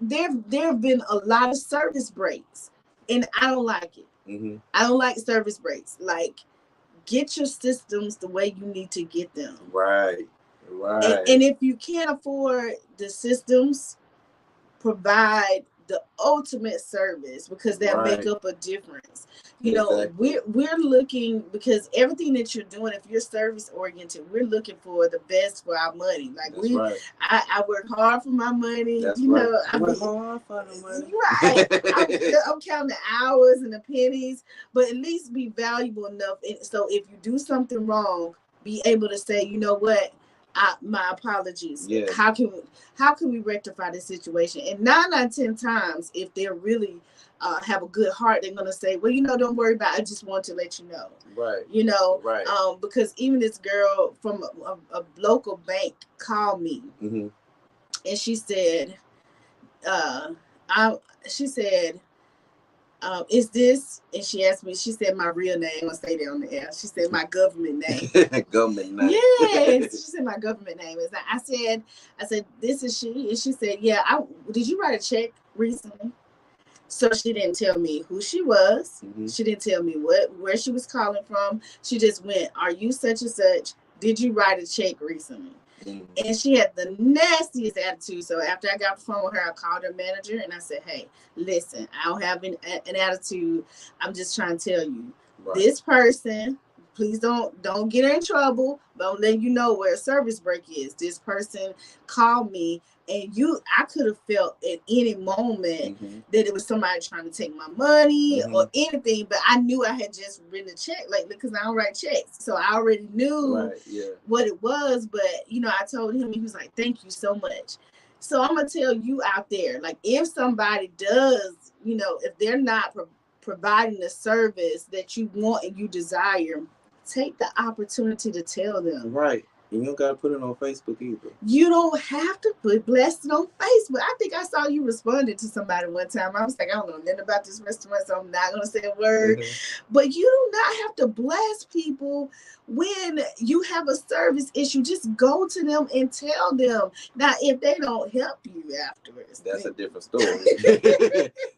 there have been a lot of service breaks, and I don't like it. I don't like service breaks. Like, get your systems the way you need to get them. Right. And if you can't afford the systems, provide the ultimate service, because that make up a difference. We're looking, because everything that you're doing, if you're service oriented, we're looking for the best for our money. Like, I work hard for my money. I work hard for the money. Right. I'm counting the hours and the pennies, but at least be valuable enough. And so if you do something wrong, be able to say, you know what? My apologies. Yes. How can we rectify this situation? And 9 out of 10 times, if they're really have a good heart, they're gonna say, well, don't worry about it. I just want to let you know. Right. Right. Because even this girl from a local bank called me, and she said, is this? And she asked me, she said my real name. I'll say that on the air. She said my government name. Government name. Yes. She said my government name is. I said, this is she. And she said, yeah, did you write a check recently? So she didn't tell me who she was. She didn't tell me where she was calling from. She just went, are you such and such? Did you write a check recently? And she had the nastiest attitude. So after I got off the phone with her, I called her manager and I said, hey, listen, I don't have an attitude. I'm just trying to tell you, this person, please don't get her in trouble, but I'm letting you know where a service break is. This person called me, and I could have felt at any moment that it was somebody trying to take my money or anything, but I knew I had just written a check, like, because I don't write checks. So I already knew what it was, but, I told him, he was like, thank you so much. So I'm going to tell you out there, like, if somebody does, if they're not providing the service that you want and you desire, take the opportunity to tell them. Right. And you don't got to put it on Facebook either. You don't have to blast it on Facebook. I think I saw you responded to somebody one time. I was like, I don't know nothing about this restaurant, so I'm not going to say a word. But you do not have to blast people when you have a service issue. Just go to them and tell them. Now, if they don't help you afterwards, that's a different story.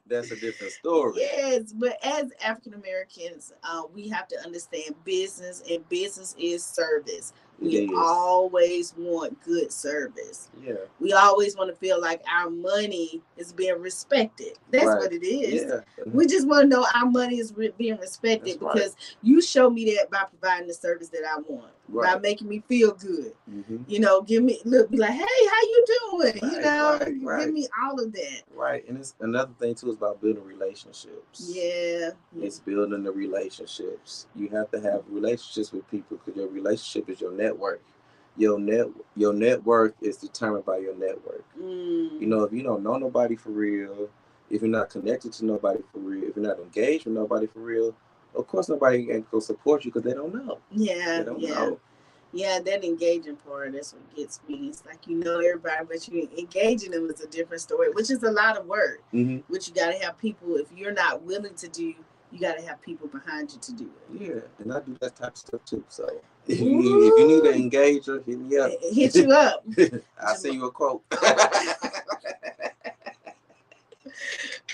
That's a different story. Yes, but as African Americans, we have to understand business, and business is service. We always want good service. Yeah. We always want to feel like our money is being respected. That's what it is. Yeah. We just want to know our money is being respected. That's because you show me that by providing the service that I want, by making me feel good. Give me be like, hey, how you doing? Give me all of that. Right, and it's another thing too is about building relationships. Yeah. It's building the relationships. You have to have relationships with people, because your relationship is your network. Your network is determined by your network. If you don't know nobody for real, if you're not connected to nobody for real, if you're not engaged with nobody for real, of course nobody ain't gonna support you, because they don't know. Yeah. They don't know. Yeah, that engaging part, that's what gets me. It's like, everybody, but you engaging them is a different story, which is a lot of work. Which you got to have people, if you're not willing to do, you got to have people behind you to do it. Yeah, and I do that type of stuff too. So if you need an engager, hit me up. Hit you up. I'll send you a quote.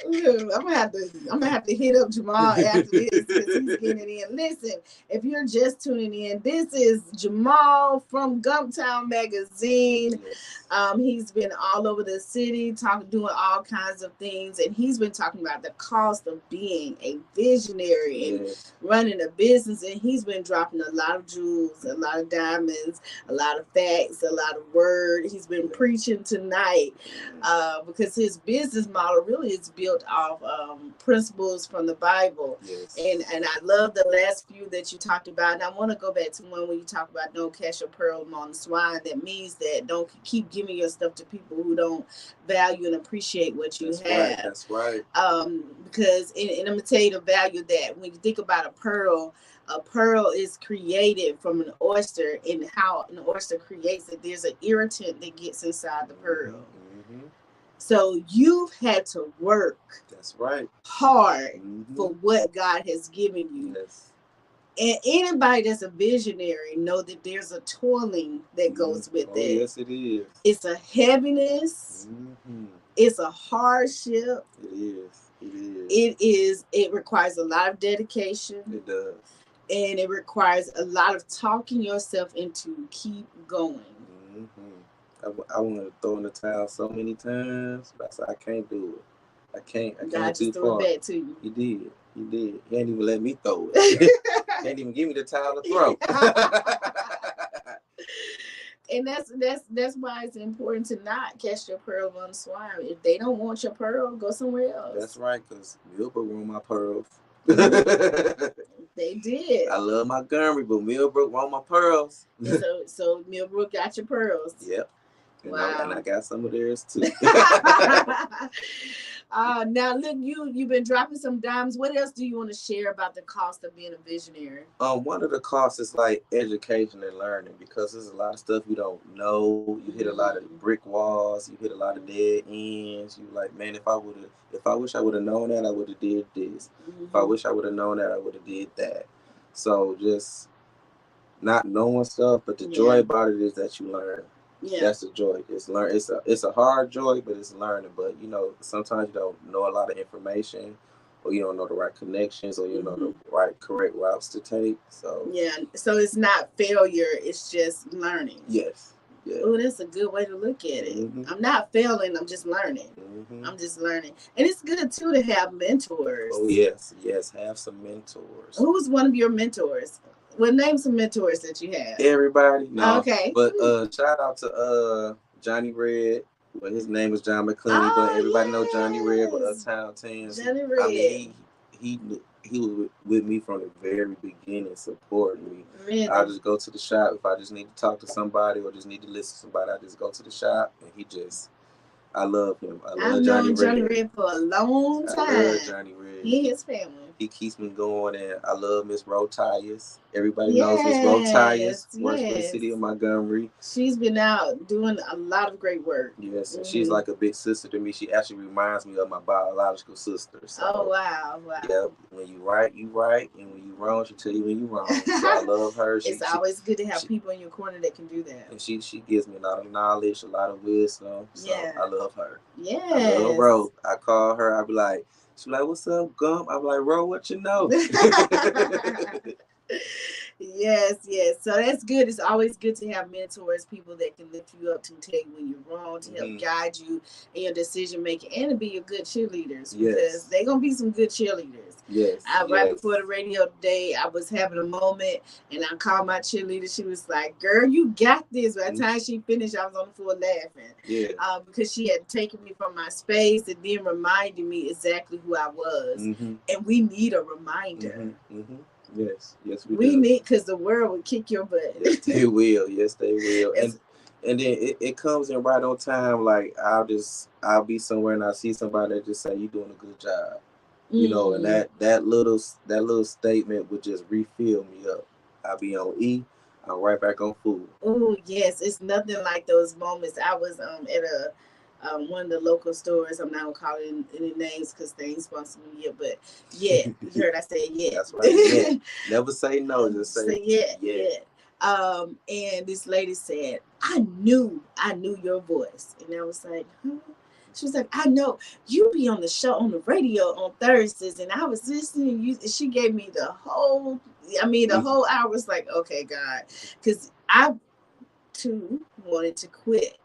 I'm gonna have to hit up Jamal after this, because he's getting it in. Listen, if you're just tuning in, this is Jamal from Gumptown Magazine. He's been all over the city doing all kinds of things, and he's been talking about the cost of being a visionary and running a business, and he's been dropping a lot of jewels, a lot of diamonds, a lot of facts, a lot of word. He's been preaching tonight because his business model really is built built off principles from the Bible. Yes. And I love the last few that you talked about. And I want to go back to one where you talk about don't cast your pearl among the swine. That means that don't keep giving your stuff to people who don't value and appreciate what you have. That's right. Because and I'm gonna tell you the value that when you think about a pearl is created from an oyster, and how an oyster creates it. There's an irritant that gets inside the pearl. Mm-hmm. So you've had to work. That's right. Hard for what God has given you. Yes. And anybody that's a visionary know that there's a toiling that goes with it. Yes, it is. It's a heaviness. It's a hardship. It is. It requires a lot of dedication. It does. And it requires a lot of talking yourself into keep going. I want to throw in the towel so many times, but I said I can't do it. I can't. God just threw it back to you. He did. He ain't even let me throw it. He ain't even give me the towel to throw. And that's why it's important to not cast your pearl on the swine. If they don't want your pearl, go somewhere else. That's right, because Millbrook want my pearls. They did. I love my Montgomery, but Millbrook want my pearls. So Millbrook got your pearls. Yep. Wow. And I got some of theirs too. Now look, you've been dropping some dimes. What else do you want to share about the cost of being a visionary? One of the costs is like education and learning, because there's a lot of stuff you don't know. You hit a lot of brick walls. You hit a lot of dead ends. You like, man, if I wish I would have known that, I would have did this. If I wish I would have known that, I would have did that. So just not knowing stuff, but the joy about it is that you learn. Yeah. That's the joy. It's a hard joy, but it's learning. But sometimes you don't know a lot of information, or you don't know the right connections, or you don't know the correct routes to take. So so it's not failure, it's just learning. Yes. Yeah. Oh, that's a good way to look at it. I'm not failing, I'm just learning. I'm just learning. And it's good too to have mentors. Oh yes, have some mentors. Who's one of your mentors? Well, name some mentors that you have. Everybody. No. Okay. But shout out to Johnny Red. Well, his name is John McClendon, but everybody knows Johnny Red with Uptown Tans. Johnny Red. I mean, he was with me from the very beginning, supporting me. Really? I just go to the shop if I just need to talk to somebody or just need to listen to somebody. I just go to the shop, and I love him. I've known Johnny Red for a long time. I love Johnny Red. He and his family. He keeps me going, and I love Miss Rotias. Everybody knows Miss Rotias. Works for the city of Montgomery. She's been out doing a lot of great work. Yes, and she's like a big sister to me. She actually reminds me of my biological sister. So, oh, wow. Yeah, when you right, you right. And when you wrong, she tell you when you wrong. So I love her. It's always good to have people in your corner that can do that. And she gives me a lot of knowledge, a lot of wisdom. So I love her. Yes. I love Ro. I call her. I be like, she's like, what's up, Gump? I'm like, Ro, what you know? Yes. So that's good. It's always good to have mentors, people that can lift you up, to tell you when you're wrong, to help guide you in your decision making, and to be your good cheerleaders, because they're going to be some good cheerleaders. Yes. Right before the radio today, I was having a moment, and I called my cheerleader. She was like, girl, you got this. By the time she finished, I was on the floor laughing. Yeah. Because she had taken me from my space and then reminded me exactly who I was. And we need a reminder. Yes, we need, because the world will kick your butt. Yes, they will. And then it comes in right on time. Like I'll be somewhere and I see somebody that just say, "You're doing a good job," and that little statement would just refill me up. I'll be on E. I'm right back on food. Oh yes, it's nothing like those moments. I was at one of the local stores. I'm not gonna call it any names because they ain't sponsoring me yet, but you heard I said yeah. That's right. Yeah. Never say no, just say yeah. And this lady said, I knew your voice. And I was like, huh? She was like, I know you be on the show on the radio on Thursdays, and I was listening to you. She gave me the whole hour. Was like, okay, God, because I too wanted to quit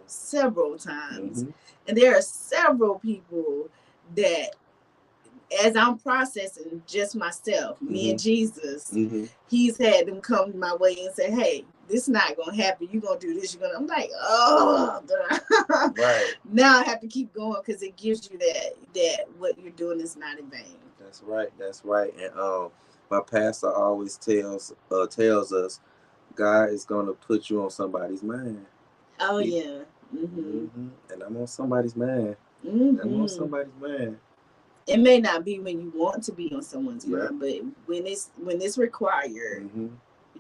several times, and there are several people that as I'm processing just myself, me and Jesus, he's had them come my way and say, hey, this is not going to happen. You're going to do this. I'm like, oh, right. Now I have to keep going because it gives you that what you're doing is not in vain. That's right. That's right. And my pastor always tells us, God is going to put you on somebody's mind. Oh, yeah. And I'm on somebody's mind. I'm on somebody's mind. It may not be when you want to be on someone's mind, but when it's required, you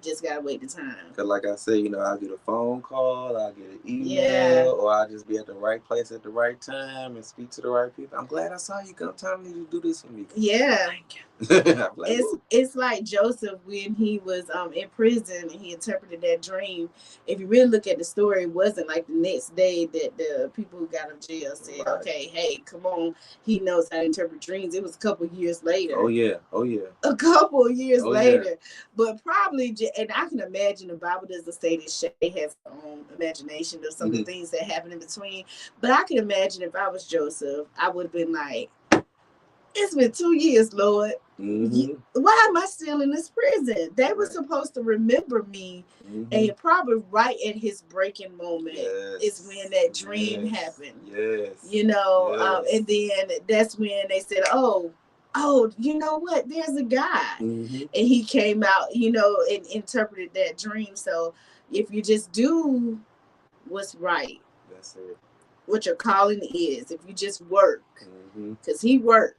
just gotta wait the time. Cause like I said, I'll get a phone call, I'll get an email, or I'll just be at the right place at the right time and speak to the right people. I'm glad I saw you come time to do this for me. Yeah. Like, it's like Joseph when he was in prison and he interpreted that dream. If you really look at the story, it wasn't like the next day that the people who got him jail said, okay, hey, come on, he knows how to interpret dreams. It was a couple of years later. Oh yeah. A couple of years later. But probably, and I can imagine the Bible doesn't say that Shay has her own imagination of some of the things that happen in between. But I can imagine if I was Joseph, I would have been like, it's been 2 years, Lord. Why am I still in this prison? They were supposed to remember me. And probably right at his breaking moment is when that dream happened. And then that's when they said, oh, you know what? There's a guy. And he came out, and interpreted that dream. So if you just do what's right, that's it. What your calling is, if you just work, because he worked.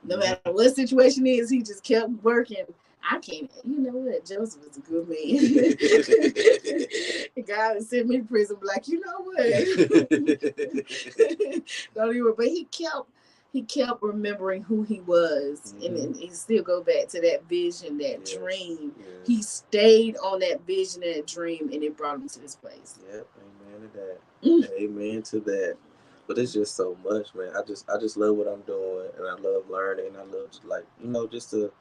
No matter what situation is, he just kept working. I can't, you know what? Joseph was a good man. God would send me to prison, like, you know what? Don't even, but he kept remembering who he was, and he still go back to that vision, that dream. He stayed on that vision and that dream, and it brought him to this place. Yep, amen to that. Amen to that. But it's just so much, man. I just love what I'm doing, and I love learning. I love just to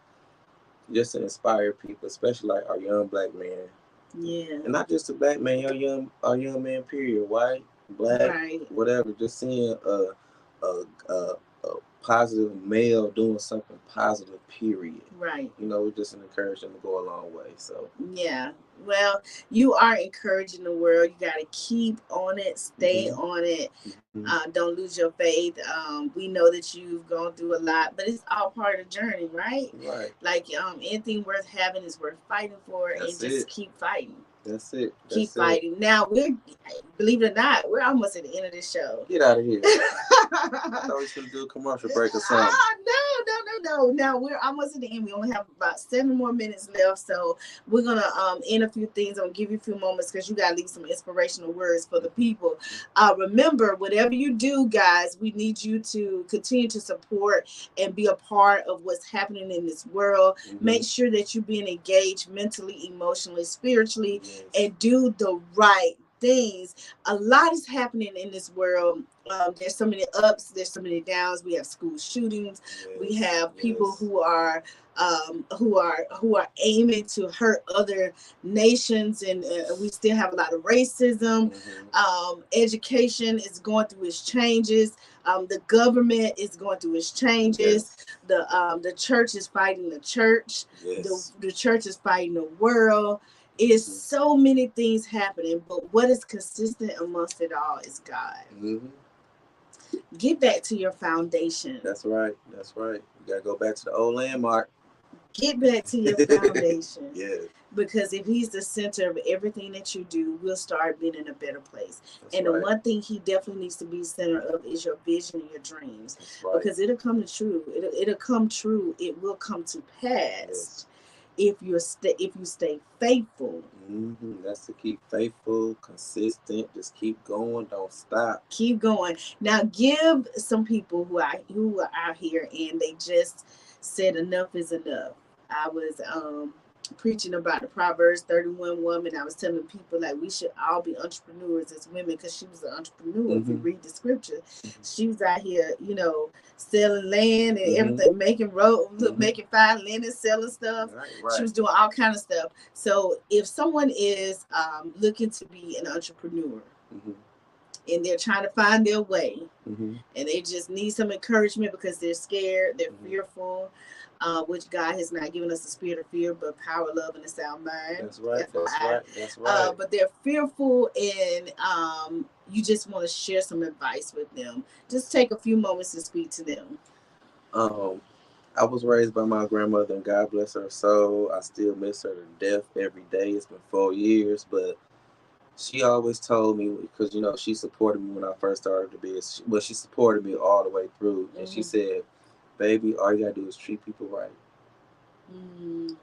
inspire people, especially like our young black men. Yeah. And not just a black man, our young man, period, white, black, whatever. Just seeing a positive male doing something positive, period. Right. We just encourage them to go a long way. So yeah. Well, you are encouraging the world. You got to keep on it, stay on it. Don't lose your faith. We know that you've gone through a lot, but it's all part of the journey, right? Right. Like anything worth having is worth fighting for. That's and just keep fighting. That's it. Keep fighting. Now, believe it or not, we're almost at the end of this show. Get out of here. I thought we were going to do a commercial break or something. No. Now, we're almost at the end. We only have about 7 more minutes left. So we're going to end a few things. I'm going to give you a few moments because you got to leave some inspirational words for the people. Remember, whatever you do, guys, we need you to continue to support and be a part of what's happening in this world. Make sure that you're being engaged mentally, emotionally, spiritually, and do the right things. A lot is happening in this world. There's so many ups, there's so many downs. We have school shootings. We have people who are aiming to hurt other nations, and we still have a lot of racism. Education is going through its changes. The government is going through its changes. The church is fighting the church. The church is fighting the world. It is so many things happening, but what is consistent amongst it all is God. Get back to your foundation. That's right. You gotta go back to the old landmark. Get back to your foundation. Because if he's the center of everything that you do, we'll start being in a better place. The one thing he definitely needs to be center of is your vision and your dreams. Because it'll come true. It'll come true. It will come to pass. If you stay faithful. That's to keep faithful, consistent. Just keep going. Don't stop. Keep going. Now, give some people who are out here and they just said enough is enough. I was preaching about the Proverbs 31 woman. I was telling people like we should all be entrepreneurs as women, because she was an entrepreneur. If you read the scripture, she was out here, selling land and everything, making roads, making fine linen, selling stuff. She was doing all kind of stuff. So if someone is looking to be an entrepreneur, and they're trying to find their way. Mm-hmm. And they just need some encouragement because they're scared, they're Mm-hmm. fearful, which God has not given us a spirit of fear, but power, love, and a sound mind. That's right. FYI. That's right. That's right. But they're fearful, and you just want to share some advice with them. Just take a few moments to speak to them. I was raised by my grandmother, and God bless her soul. I still miss her to death every day. It's been 4 years, but she always told me, because she supported me when I first started the business. Well, she supported me all the way through, and she said, "Baby, all you gotta do is treat people right.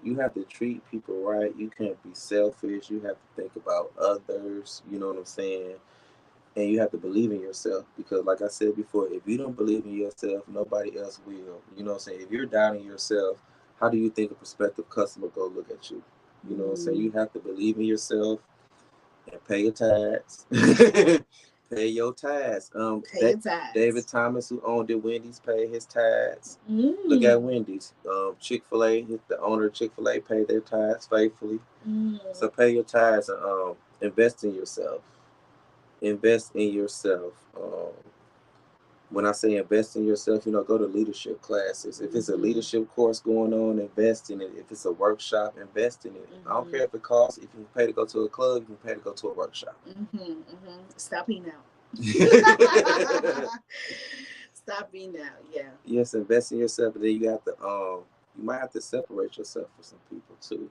You have to treat people right. You can't be selfish. You have to think about others. You know what I'm saying? And you have to believe in yourself, because like I said before, if you don't believe in yourself, nobody else will. You know what I'm saying? If you're doubting yourself, how do you think a prospective customer go look at you? You know what I'm saying? You have to believe in yourself and pay your tithes. Pay your tithes. Pay your tithes. David Thomas, who owned it, Wendy's, paid his tithes. Look at Wendy's. Chick-fil-A, the owner of Chick-fil-A, paid their tithes faithfully. So pay your tithes and invest in yourself. Invest in yourself. When I say invest in yourself, go to leadership classes. If it's a leadership course going on, invest in it. If it's a workshop, invest in it. I don't care if it costs. If you can pay to go to a club, you can pay to go to a workshop. Stop eating out. Stop being out. Yeah. Yes, invest in yourself, but then you might have to separate yourself from some people too.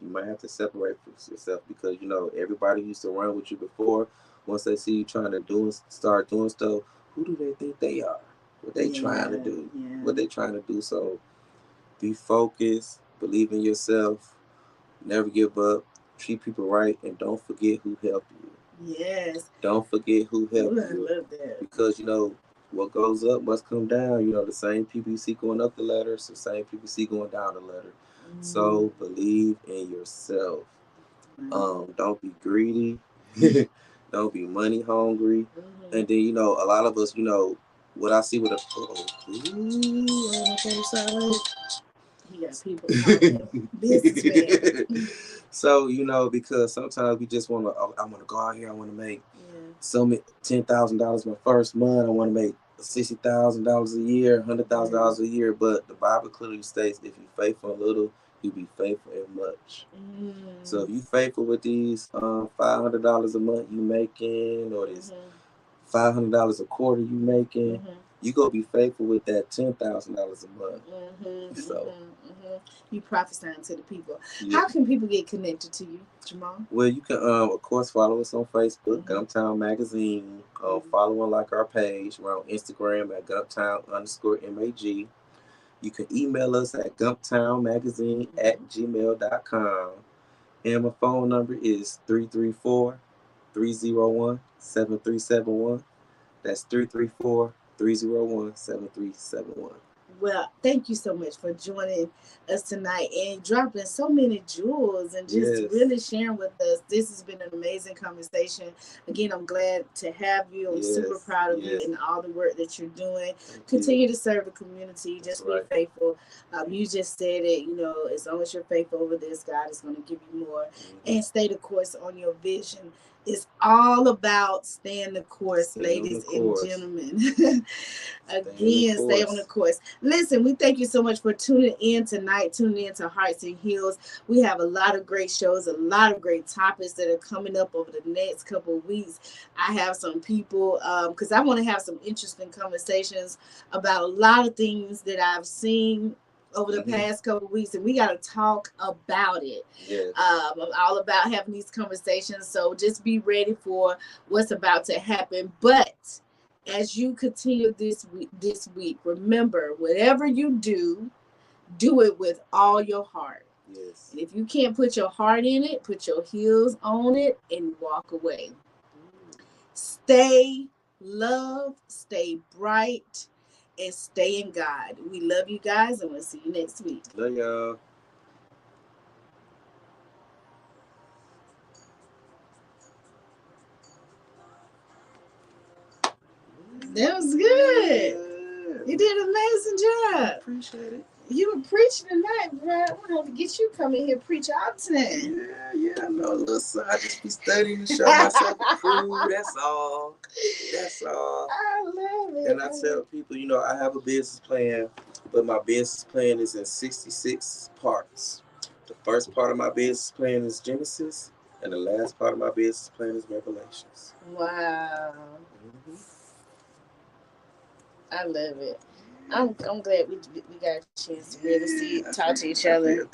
You might have to separate yourself, because everybody used to run with you before. Once they see you trying to start doing stuff, who do they think they are? What they trying to do? Yeah. What they trying to do? So be focused, believe in yourself, never give up, treat people right, and don't forget who helped you. Yes. Don't forget who helped I you. love that. Because what goes up must come down. The same people you see going up the ladder, it's the same people you see going down the ladder. So believe in yourself. Don't be greedy. Don't be money hungry. And then a lot of us, what I see with he got people businessman. So because sometimes we just want to. I want to go out here. I want to make $10,000 my first month. I want to make $60,000 a year, $100,000 a year. But the Bible clearly states, if you faithful in little, you be faithful in much. So if you faithful with these $500 a month you making, or this $500 a quarter you making, you gonna be faithful with that $10,000 a month. So you prophesying to the people. Yeah. How can people get connected to you, Jamal? Well, you can of course follow us on Facebook, Gumptown Magazine. Follow and like our page. We're on Instagram at Gumptown_MAG. You can email us at gumptownmagazine@gmail.com. And my phone number is 334-301-7371. That's 334-301-7371. Well, thank you so much for joining us tonight and dropping so many jewels and just really sharing with us. This has been an amazing conversation. Again, I'm glad to have you. I'm super proud of you and all the work that you're doing. Continue to serve the community. Just be faithful. You just said it, as long as you're faithful over this, God is going to give you more. And stay the course on your vision. It's all about staying the course, ladies and gentlemen. Again, stay on the course. Listen, we thank you so much for tuning in tonight, tuning in to Hearts and Heels. We have a lot of great shows, a lot of great topics that are coming up over the next couple of weeks. I have some people, because I want to have some interesting conversations about a lot of things that I've seen over the past couple of weeks, and we got to talk about it. I'm all about having these conversations, so just be ready for what's about to happen. But as you continue this week, remember, whatever you do it with all your heart. And if you can't put your heart in it, put your heels on it and walk away. Stay loved, stay bright, and stay in God. We love you guys, and we'll see you next week. Love y'all. That was good. You did an amazing job. Appreciate it. You were preaching tonight, bro. I'm gonna have to get you come in here preach out tonight. Yeah. know, listen, I just be studying to show myself approved. That's all. That's all. I love it. And I tell people, you know, I have a business plan, but my business plan is in 66 parts. The first part of my business plan is Genesis, and the last part of my business plan is Revelations. Wow. Mm-hmm. I love it. I'm glad we got a chance to really talk to each other.